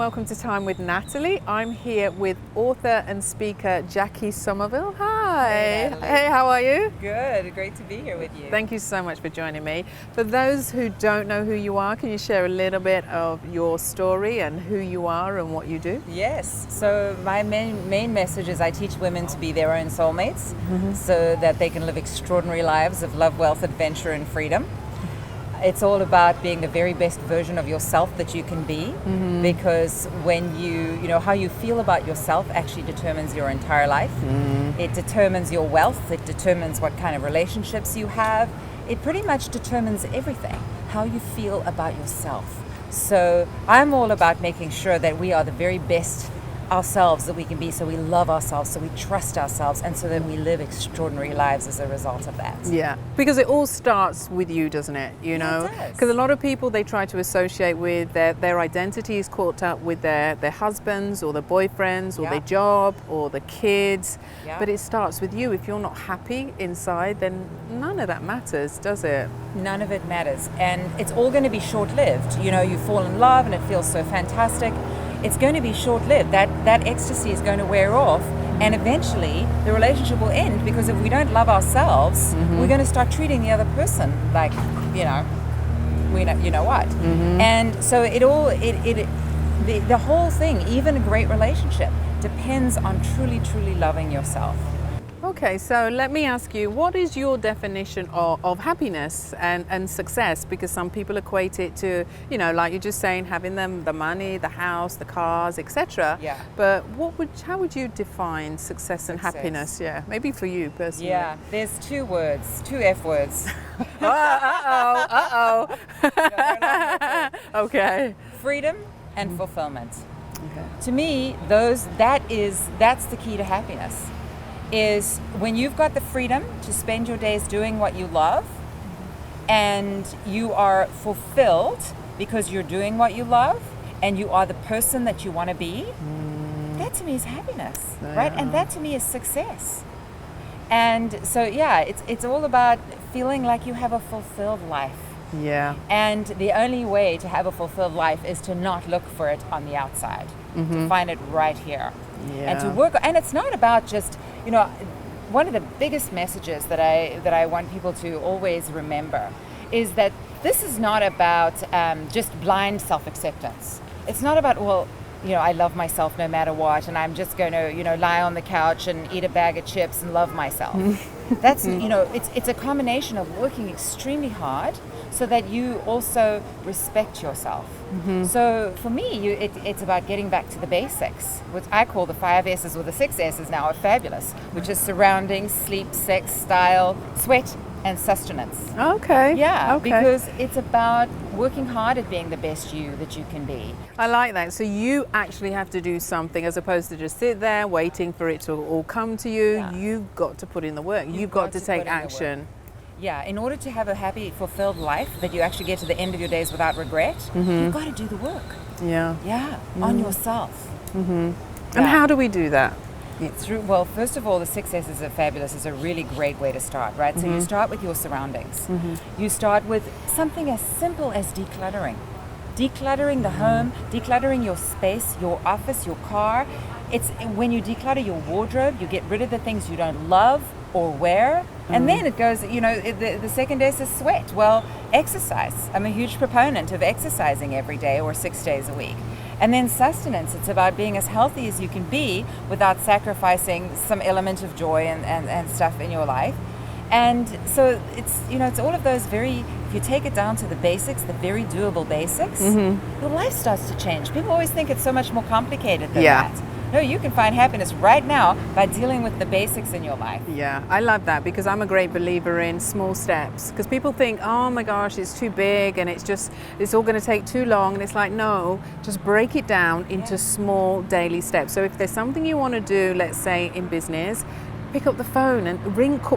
welcome to Time with Natalie. I'm here with author and speaker Jacquie Somerville. Hi. Hey, how are you? Good, great to be here with you. Thank you so much for joining me. For those who don't know who you are, can you share a little bit of your story and who you are and what you do? Yes, so my main message is I teach women to be their own soulmates so that they can live extraordinary lives of love, wealth, adventure, and freedom. It's all about being the very best version of yourself that you can be, because when you know, how you feel about yourself actually determines your entire life. It determines your wealth, it determines what kind of relationships you have. It pretty much determines everything, how you feel about yourself. So I'm all about making sure that we are the very best ourselves that we can be, so we love ourselves, so we trust ourselves, and so that we live extraordinary lives as a result of that. Yeah, because it all starts with you, doesn't it? You know, because a lot of people, they try to associate with their identity is caught up with their husbands or their boyfriends or their job or the kids, but it starts with you. If you're not happy inside, then none of that matters, does it? None of it matters, and it's all going to be short-lived. You know, you fall in love and it feels so fantastic. It's going to be short-lived. That ecstasy is going to wear off, and eventually the relationship will end, because if we don't love ourselves, we're going to start treating the other person like, you know what. And so the whole thing, even a great relationship, depends on truly loving yourself. Okay, so let me ask you, what is your definition of happiness and success? Because some people equate it to, you know, like you're just saying, having the money, the house, the cars, etc. Yeah. But how would you define success and happiness? Yeah, maybe for you personally. Yeah, there's two F words. Okay. Freedom and fulfillment. Okay. To me, that's the key to happiness. Is when you've got the freedom to spend your days doing what you love, and you are fulfilled because you're doing what you love and you are the person that you want to be, that to me is happiness, right? And that to me is success. And so it's all about feeling like you have a fulfilled life. Yeah. And the only way to have a fulfilled life is to not look for it on the outside, to find it right here. Yeah. And to work, and it's not about just, you know, one of the biggest messages that I want people to always remember is that this is not about just blind self-acceptance. It's not about, well, you know, I love myself no matter what, and I'm just going to, you know, lie on the couch and eat a bag of chips and love myself. That's, you know, it's a combination of working extremely hard so that you also respect yourself. So for me, it's about getting back to the basics, which I call the 5 S's, or the 6 S's now are fabulous, which is surroundings, sleep, sex, style, sweat, and sustenance. Okay. Yeah, okay. because it's about working hard at being the best you that you can be. I like that. So you actually have to do something as opposed to just sit there waiting for it to all come to you. Yeah. You've got to put in the work. You've got to take action. Yeah, in order to have a happy, fulfilled life that you actually get to the end of your days without regret, you've got to do the work. Yeah. Yeah, on yourself. And how do we do that? Well, first of all, the 6 S's are fabulous. Is a really great way to start, right? So you start with your surroundings. You start with something as simple as decluttering. Decluttering the home, decluttering your space, your office, your car. It's when you declutter your wardrobe, you get rid of the things you don't love or wear. And then it goes, you know, the second S is sweat. Well, exercise. I'm a huge proponent of exercising every day or 6 days a week. And then sustenance. It's about being as healthy as you can be without sacrificing some element of joy and stuff in your life. And so it's, you know, it's all of those if you take it down to the basics, the very doable basics, your life starts to change. People always think it's so much more complicated than that. No, you can find happiness right now by dealing with the basics in your life. Yeah, I love that, because I'm a great believer in small steps. Because people think, oh my gosh, it's too big and it's all going to take too long. And it's like, no, just break it down into small daily steps. So if there's something you want to do, let's say in business, pick up the phone and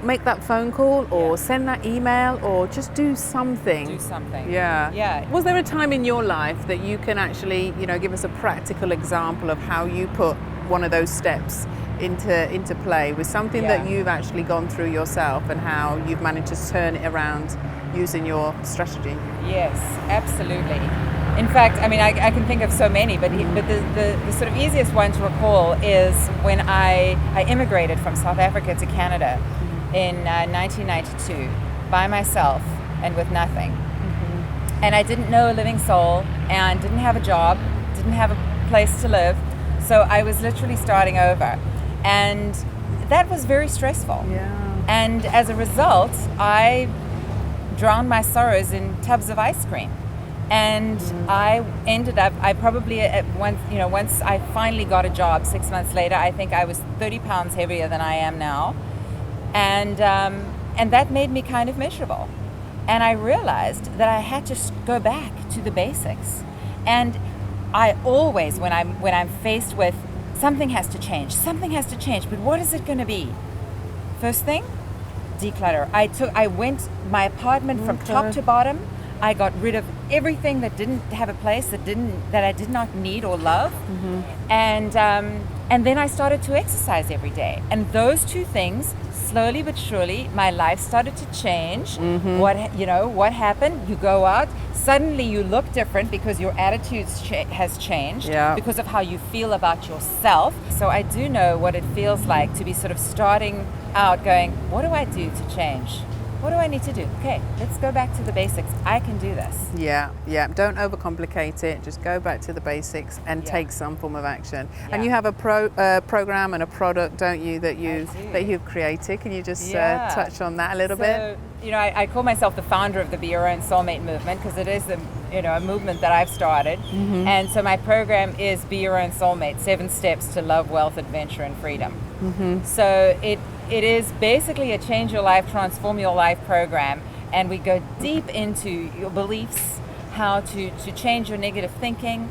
make that phone call, or send that email, or just do something. Do something. Yeah. Was there a time in your life that you can actually, you know, give us a practical example of how you put one of those steps into play with something that you've actually gone through yourself, and how you've managed to turn it around using your strategy? Yes, absolutely. In fact, I mean, I can think of so many, but the sort of easiest one to recall is when I immigrated from South Africa to Canada in 1992 by myself and with nothing. And I didn't know a living soul and didn't have a job, didn't have a place to live. So I was literally starting over. And that was very stressful. Yeah. And as a result, I drowned my sorrows in tubs of ice cream. And I ended up, once I finally got a job 6 months later, I think I was 30 pounds heavier than I am now. And that made me kind of miserable. And I realized that I had to go back to the basics. And I always, when I'm faced with something has to change, but what is it going to be? First thing, declutter. I went my apartment from top to bottom. I got rid of everything that didn't have a place, that I did not need or love, and then I started to exercise every day. And those two things, slowly but surely, my life started to change. What happened? You go out, suddenly you look different because your attitude has changed because of how you feel about yourself. So I do know what it feels like to be sort of starting out, going, what do I do to change? What do I need to do? Okay, let's go back to the basics. I can do this. Yeah. Don't overcomplicate it. Just go back to the basics and take some form of action. Yeah. And you have a program and a product, don't you, that you've created? Can you just touch on that a little bit? I call myself the founder of the Be Your Own Soulmate movement because it is a movement that I've started. And so my program is Be Your Own Soulmate: 7 Steps to Love, Wealth, Adventure, and Freedom. So it is basically a change your life, transform your life program, and we go deep into your beliefs, how to change your negative thinking.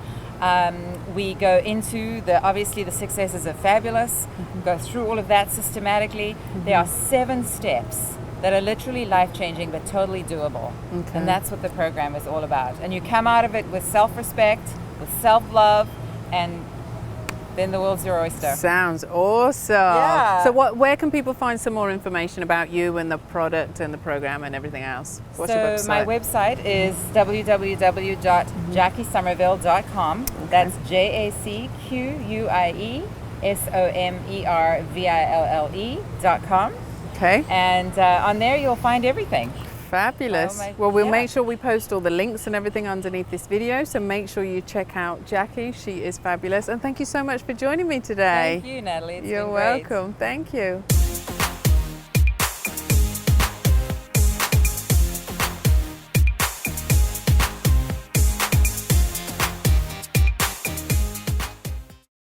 We go into obviously the 6 S's of Fabulous, go through all of that systematically. There are 7 steps that are literally life-changing but totally doable. And that's what the program is all about. And you come out of it with self-respect, with self-love, and then the world's your oyster. Sounds awesome. Yeah. So where can people find some more information about you and the product and the program and everything else? What's your website? My website is www.JacquieSomerville.com. That's JacquieSomerville.com. Okay. And on there you'll find everything. Fabulous. Well, we'll make sure we post all the links and everything underneath this video, so make sure you check out Jacquie. She is fabulous. And thank you so much for joining me today. Thank you, Natalie. You're welcome. Thank you.